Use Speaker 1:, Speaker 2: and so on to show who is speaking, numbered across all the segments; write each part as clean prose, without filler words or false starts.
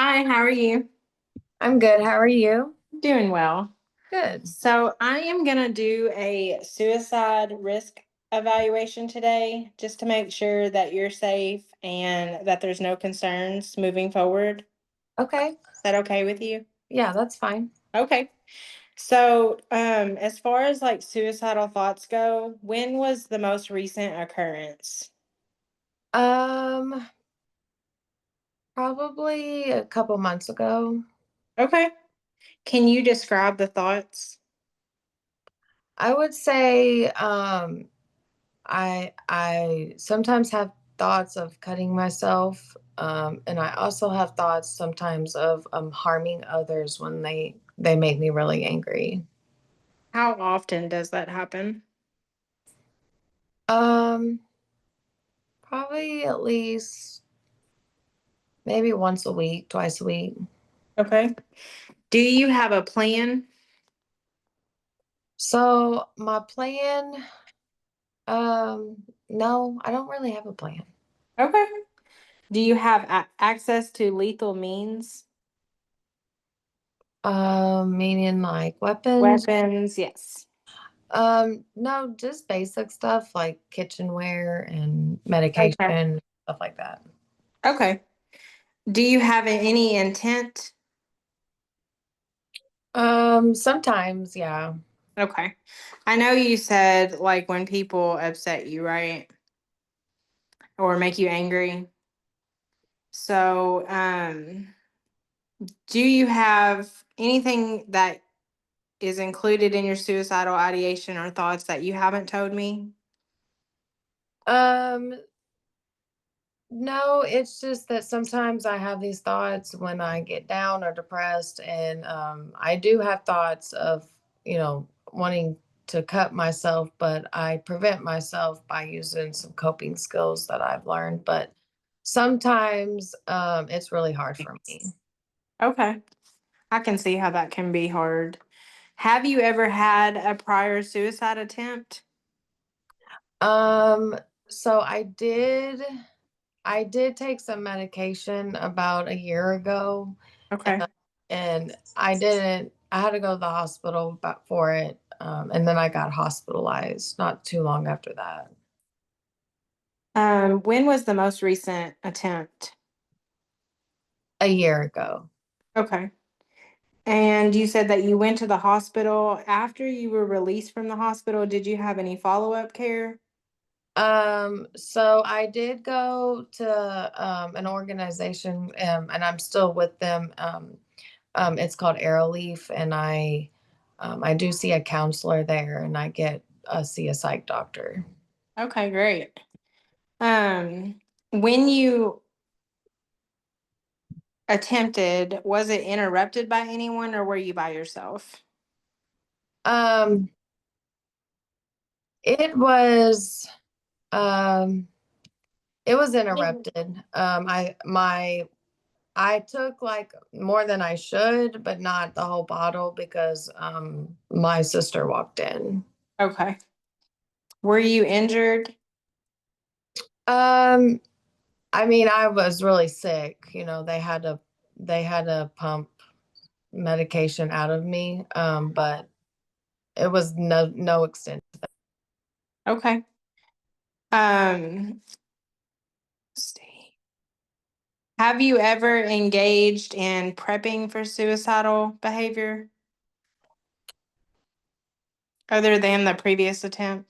Speaker 1: Hi, how are you?
Speaker 2: I'm good. How are you?
Speaker 1: Doing well.
Speaker 2: Good.
Speaker 1: So, I am going to do a suicide risk evaluation today just to make sure that you're safe and that there's no concerns moving forward.
Speaker 2: Okay.
Speaker 1: Is that okay with you?
Speaker 2: Yeah, that's fine.
Speaker 1: Okay. So, as far as like suicidal thoughts go, when was the most recent occurrence?
Speaker 2: Um, Probably a couple months ago.
Speaker 1: Okay. Can you describe the thoughts?
Speaker 2: I would say I sometimes have thoughts of cutting myself. And I also have thoughts sometimes of harming others when they make me really angry.
Speaker 1: How often does that happen?
Speaker 2: Um, Probably at least maybe once a week, twice a week.
Speaker 1: Okay. Do you have a plan?
Speaker 2: So my plan, no, I don't really have a plan.
Speaker 1: Okay. Do you have access to lethal means?
Speaker 2: Meaning like weapons?
Speaker 1: Weapons, yes.
Speaker 2: No, just basic stuff like kitchenware and
Speaker 1: Okay.
Speaker 2: medication, stuff like that.
Speaker 1: Okay. Do you have any intent?
Speaker 2: Sometimes, yeah.
Speaker 1: Okay. I know you said like when people upset you, right? Or make you angry. So, do you have anything that is included in your suicidal ideation or thoughts that you haven't told me?
Speaker 2: Um, no, it's just that sometimes I have these thoughts when I get down or depressed, and I do have thoughts of, wanting to cut myself, but I prevent myself by using some coping skills that I've learned. But sometimes it's really hard for me.
Speaker 1: Okay. I can see how that can be hard. Have you ever had a prior suicide attempt?
Speaker 2: Um, so I did take some medication about a year ago,
Speaker 1: Okay.
Speaker 2: and I had to go to the hospital for it. And then I got hospitalized not too long after that.
Speaker 1: When was the most recent attempt?
Speaker 2: A year ago.
Speaker 1: Okay. And you said that you went to the hospital after you were released from the hospital. Did you have any follow-up care?
Speaker 2: So I did go to an organization, and I'm still with them. It's called Arrowleaf, and I do see a counselor there, and I get see a psych doctor.
Speaker 1: Okay, great. Um, when you attempted, was it interrupted by anyone or were you by yourself?
Speaker 2: Um, it was um, it was interrupted. I took like more than I should, but not the whole bottle because my sister walked in.
Speaker 1: Okay. Were you injured?
Speaker 2: Um, I mean, I was really sick. They had to pump medication out of me. But it was no extent.
Speaker 1: Okay. Let's see. Have you ever engaged in prepping for suicidal behavior other than the previous attempt?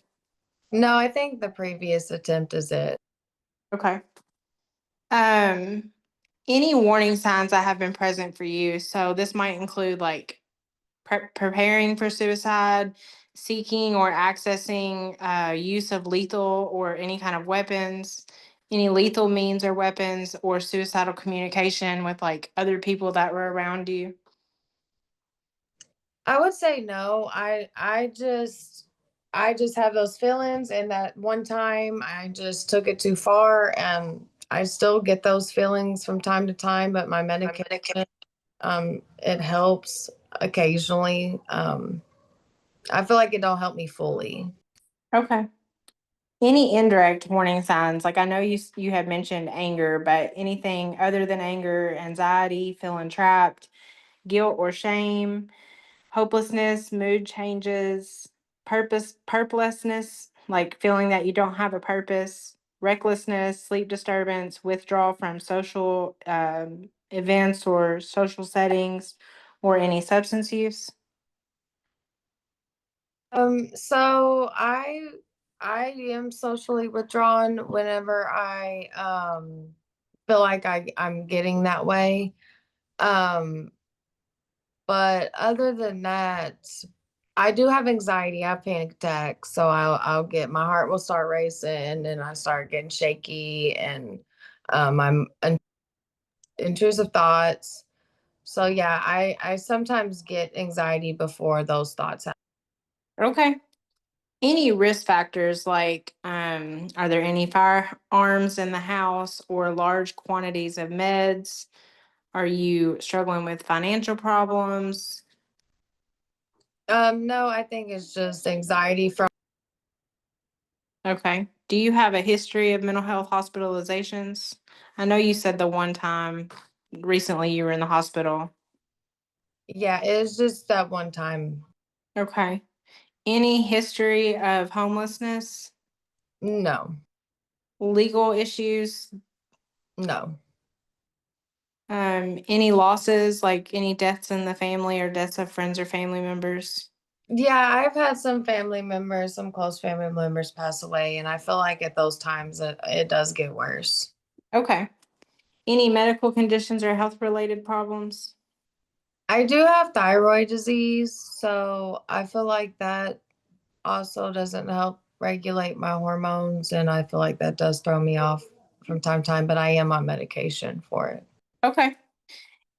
Speaker 2: No, I think the previous attempt is it.
Speaker 1: Okay. Um, any warning signs that have been present for you? So this might include like preparing for suicide, seeking or accessing use of lethal or any kind of weapons, any lethal means or weapons, or suicidal communication with like other people that were around you.
Speaker 2: I would say no. I just have those feelings, and that one time I just took it too far, and I still get those feelings from time to time, but my medication, it helps occasionally. I feel like it don't help me fully.
Speaker 1: Okay. Any indirect warning signs, like I know you had mentioned anger, but anything other than anger, anxiety, feeling trapped, guilt or shame, hopelessness, mood changes, purposelessness, like feeling that you don't have a purpose, recklessness, sleep disturbance, withdrawal from social events or social settings, or any substance use.
Speaker 2: So I am socially withdrawn whenever I feel like I'm getting that way. Um, but other than that, I do have anxiety. I have panic attacks, so I'll get my heart will start racing and I start getting shaky and I'm intrusive thoughts. So yeah, I sometimes get anxiety before those thoughts happen.
Speaker 1: Okay. Any risk factors like are there any firearms in the house or large quantities of meds? Are you struggling with financial problems?
Speaker 2: No, I think it's just anxiety from.
Speaker 1: Okay. Do you have a history of mental health hospitalizations? I know you said the one time recently you were in the hospital.
Speaker 2: Yeah, it's just that one time.
Speaker 1: Okay. Any history of homelessness,
Speaker 2: No,
Speaker 1: legal issues,
Speaker 2: no.
Speaker 1: any losses, like any deaths in the family or deaths of friends or family members?
Speaker 2: Yeah, I've had some family members, some close family members pass away, and I feel like at those times it does get worse.
Speaker 1: Okay. Any medical conditions or health related problems?
Speaker 2: I do have thyroid disease, so I feel like that also doesn't help regulate my hormones, and I feel like that does throw me off from time to time, but I am on medication for it.
Speaker 1: Okay.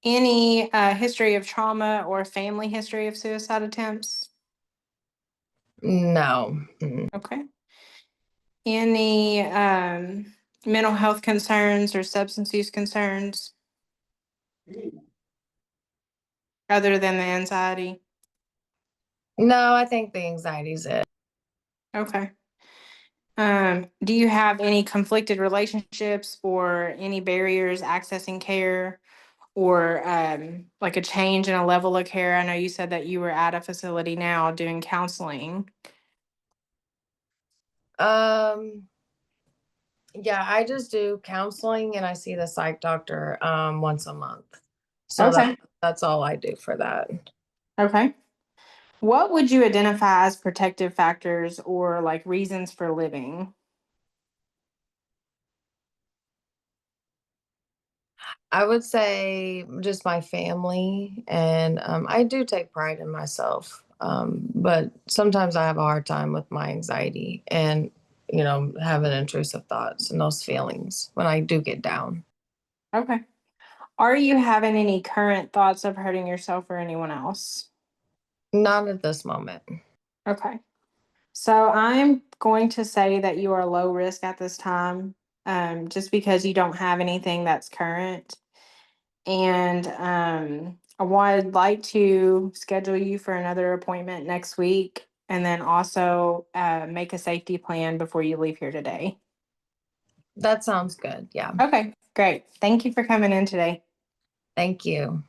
Speaker 1: Any history of trauma or family history of suicide attempts?
Speaker 2: No. Mm.
Speaker 1: Okay. Any mental health concerns or substance use concerns other than the anxiety?
Speaker 2: No, I think the anxiety's it.
Speaker 1: Okay. Do you have any conflicted relationships or any barriers accessing care or like a change in a level of care? I know you said that you were at a facility now doing counseling.
Speaker 2: Um, yeah, I just do counseling and I see the psych doctor once a month. So
Speaker 1: Okay.
Speaker 2: that's all I do for that.
Speaker 1: Okay. What would you identify as protective factors or like reasons for living?
Speaker 2: I would say just my family, and I do take pride in myself. But sometimes I have a hard time with my anxiety and, having intrusive thoughts and those feelings when I do get down.
Speaker 1: Okay. Are you having any current thoughts of hurting yourself or anyone else?
Speaker 2: Not at this moment.
Speaker 1: Okay. So I'm going to say that you are low risk at this time, just because you don't have anything that's current. And I would like to schedule you for another appointment next week and then also make a safety plan before you leave here today.
Speaker 2: That sounds good. Yeah.
Speaker 1: Okay, great. Thank you for coming in today.
Speaker 2: Thank you.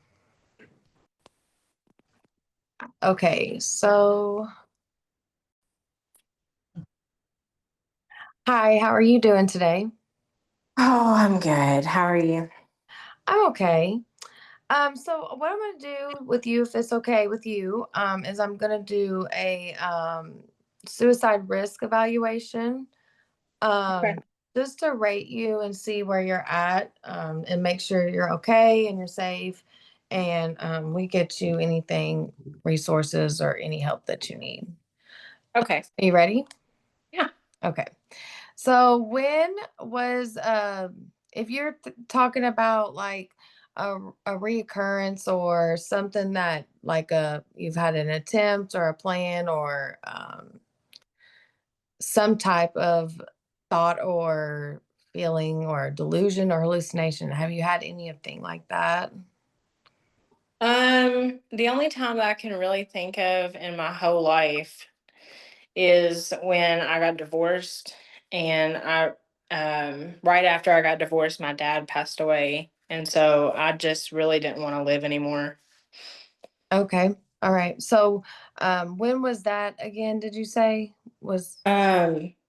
Speaker 2: Okay. So, hi, how are you doing today?
Speaker 1: Oh, I'm good. How are you?
Speaker 2: I'm okay. So what I'm gonna do with you, if it's okay with you, is I'm gonna do a suicide risk evaluation,
Speaker 1: Okay.
Speaker 2: um, just to rate you and see where you're at, and make sure you're okay and you're safe, and we get you anything, resources or any help that you need.
Speaker 1: Okay.
Speaker 2: Are you ready?
Speaker 1: Yeah.
Speaker 2: Okay. So when was if you're talking about like a reoccurrence or something that like you've had an attempt or a plan or some type of thought or feeling or delusion or hallucination, have you had anything like that?
Speaker 1: The only time that I can really think of in my whole life is when I got divorced and right after I got divorced, my dad passed away, and so I just really didn't want to live anymore.
Speaker 2: Okay. All right. So, when was that again? Did you say was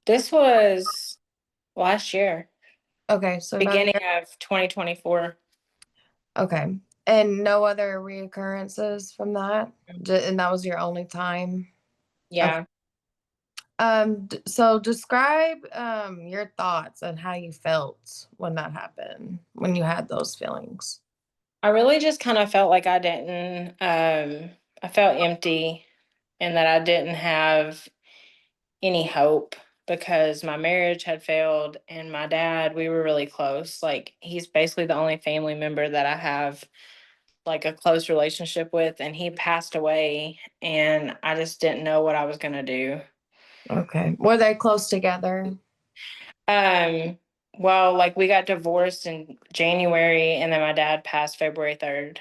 Speaker 1: This was last year,
Speaker 2: okay? So about a
Speaker 1: beginning
Speaker 2: year.
Speaker 1: of 2024.
Speaker 2: Okay. And no other reoccurrences from that? And that was your only time? Okay.
Speaker 1: Yeah.
Speaker 2: So describe your thoughts and how you felt when that happened, when you had those feelings.
Speaker 1: I really just kind of felt like I felt empty and that I didn't have any hope because my marriage had failed and my dad, we were really close. Like he's basically the only family member that I have like a close relationship with, and he passed away and I just didn't know what I was going to do.
Speaker 2: Okay. Were they close together?
Speaker 1: Um well, like we got divorced in January and then my dad passed February 3rd.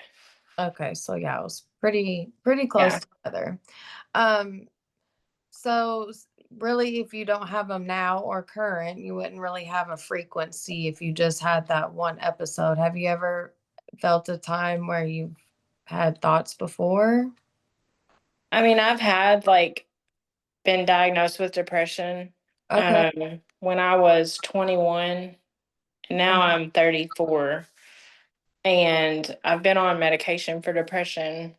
Speaker 2: Okay, so yeah, it was pretty close
Speaker 1: Yeah.
Speaker 2: together. Um, really, if you don't have them now or current, you wouldn't really have a frequency if you just had that one episode. Have you ever felt a time where you've had thoughts before?
Speaker 1: I mean, I've had like been diagnosed with depression
Speaker 2: Okay.
Speaker 1: when I was 21, and now
Speaker 2: Okay.
Speaker 1: I'm 34. And I've been on medication for depression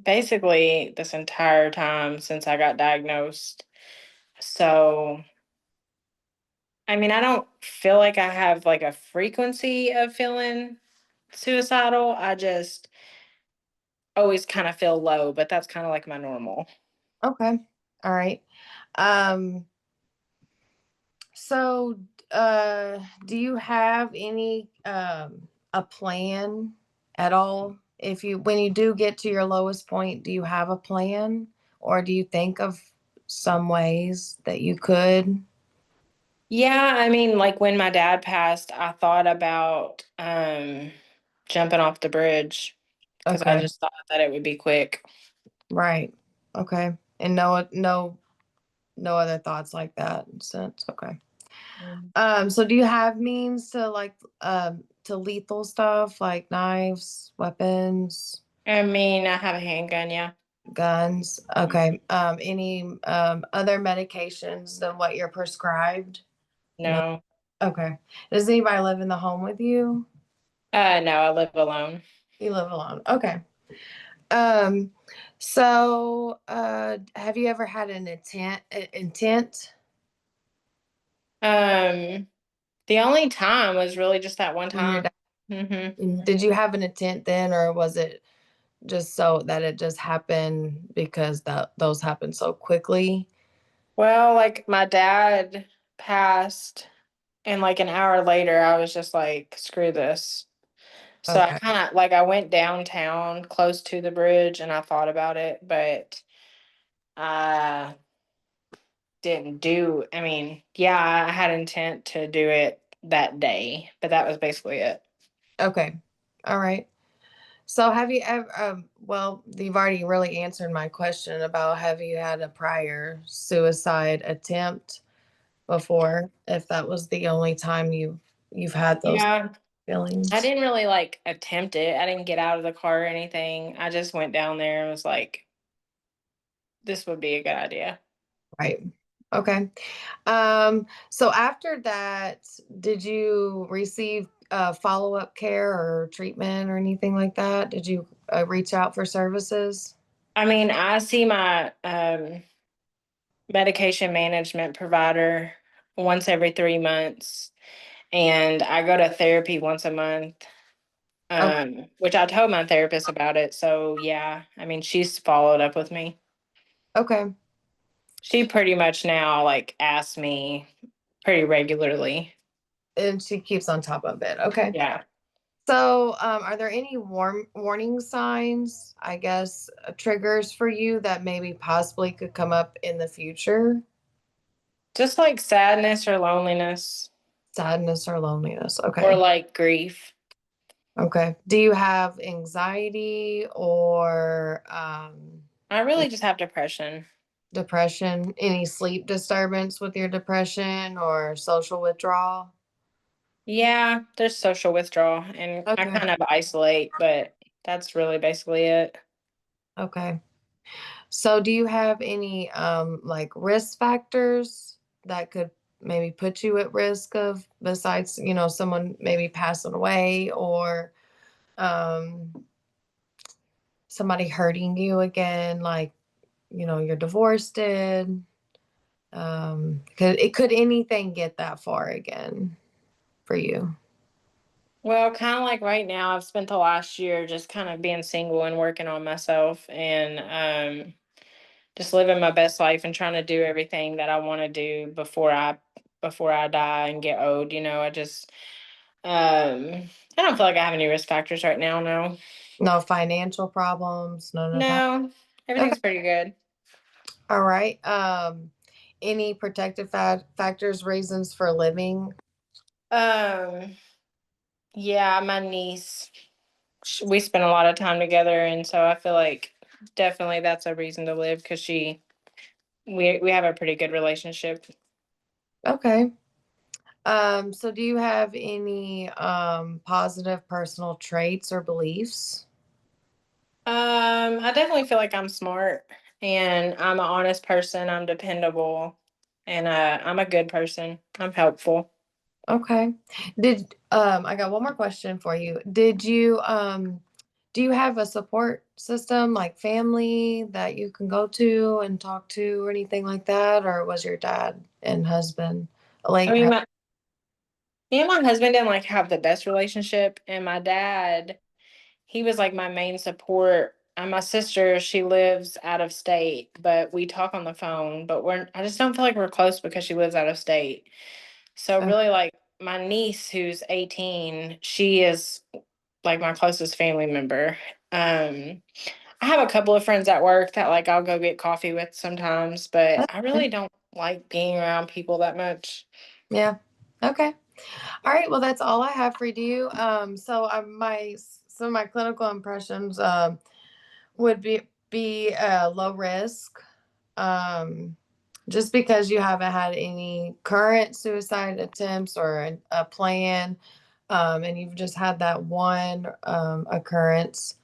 Speaker 1: basically this entire time since I got diagnosed. So, I mean, I don't feel like I have like a frequency of feeling suicidal. I just always kind of feel low, but that's kind of like my normal.
Speaker 2: Okay. All right. Um, So, do you have any a plan at all? If you when you do get to your lowest point, do you have a plan or do you think of some ways that you could?
Speaker 1: Yeah, I mean, like when my dad passed, I thought about jumping off the bridge because I
Speaker 2: Okay,
Speaker 1: just thought that it would be quick.
Speaker 2: right. Okay. And no other thoughts like that since okay.
Speaker 1: Mm.
Speaker 2: So do you have means to to lethal stuff like knives, weapons?
Speaker 1: I mean, I have a handgun, yeah.
Speaker 2: Guns.
Speaker 1: Mhm.
Speaker 2: Okay. Any other medications than what you're prescribed? No.
Speaker 1: No.
Speaker 2: Okay. Does anybody live in the home with you?
Speaker 1: No, I live alone.
Speaker 2: You live alone. Okay. Um, so have you ever had an intent
Speaker 1: Um, the only time was really just that one
Speaker 2: when you're
Speaker 1: time.
Speaker 2: down?
Speaker 1: Hmm.
Speaker 2: Did you have an intent then, or was it just so that it just happened because those happened so quickly?
Speaker 1: Well, like my dad passed, and like an hour later, I was just like, screw this. So I
Speaker 2: Okay.
Speaker 1: kind of like I went downtown close to the bridge and I thought about it, but I didn't do, I mean, yeah, I had intent to do it that day, but that was basically it.
Speaker 2: Okay. All right. So have you ever, well, you've already really answered my question about have you had a prior suicide attempt before, if that was the only time you've had those
Speaker 1: Yeah, I
Speaker 2: feelings.
Speaker 1: didn't really like attempt it. I didn't get out of the car or anything. I just went down there and was like, this would be a good idea.
Speaker 2: Right. Okay. So after that, did you receive follow-up care or treatment or anything like that? Did you reach out for services?
Speaker 1: I mean, I see my medication management provider once every 3 months, and I go to therapy once a month.
Speaker 2: Oh,
Speaker 1: Which I told my therapist about it. So yeah, I mean, she's followed up with me.
Speaker 2: okay.
Speaker 1: She pretty much now like asks me pretty regularly.
Speaker 2: And she keeps on top of it. Okay.
Speaker 1: Yeah.
Speaker 2: So, are there any warning signs, I guess, triggers for you that maybe possibly could come up in the future?
Speaker 1: Just like sadness or loneliness
Speaker 2: Sadness or loneliness.
Speaker 1: or
Speaker 2: Okay.
Speaker 1: like grief.
Speaker 2: Okay. Do you have anxiety or
Speaker 1: I really just have depression.
Speaker 2: depression? Any sleep disturbance with your depression or social withdrawal?
Speaker 1: Yeah, there's social withdrawal and I
Speaker 2: Okay.
Speaker 1: kind of isolate, but that's really basically it.
Speaker 2: Okay. So do you have any like risk factors that could maybe put you at risk of, besides, someone maybe passing away, or um somebody hurting you again, like, your divorce did? Could anything get that far again for you?
Speaker 1: Well, kind of like right now, I've spent the last year just kind of being single and working on myself and just living my best life and trying to do everything that I want to do before I die and get old. I just I don't feel like I have any risk factors right now. No,
Speaker 2: No financial problems, none of that?
Speaker 1: no,
Speaker 2: Okay.
Speaker 1: everything's pretty good.
Speaker 2: All right. Any protective factors, reasons for living?
Speaker 1: Um, yeah, my niece, we spend a lot of time together, and so I feel like definitely that's a reason to live because we have a pretty good relationship.
Speaker 2: Okay. So do you have any positive personal traits or beliefs?
Speaker 1: I definitely feel like I'm smart and I'm an honest person. I'm dependable and I'm a good person. I'm helpful.
Speaker 2: Okay. I got one more question for you. Do you have a support system, like family that you can go to and talk to or anything like that? Or was your dad and husband a
Speaker 1: I
Speaker 2: late
Speaker 1: mean, me and my husband didn't like have the best relationship, and my dad, he was like my main support. And my sister, she lives out of state, but we talk on the phone. But I just don't feel like we're close because she lives out of state. So
Speaker 2: Oh,
Speaker 1: really, like my niece, who's 18, she is like my closest family member. Um, I have a couple of friends at work that like I'll go get coffee with sometimes, but I
Speaker 2: okay.
Speaker 1: really don't like being around people that much.
Speaker 2: Yeah. Okay. All right. Well, that's all I have for you. Some of my clinical impressions would be low risk. Um, just because you haven't had any current suicide attempts or a plan, and you've just had that one occurrence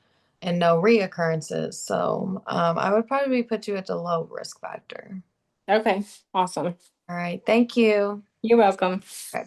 Speaker 2: and no reoccurrences. So I would probably put you at the low risk factor.
Speaker 1: Okay, awesome.
Speaker 2: All right. Thank you.
Speaker 1: You're welcome.
Speaker 2: Okay.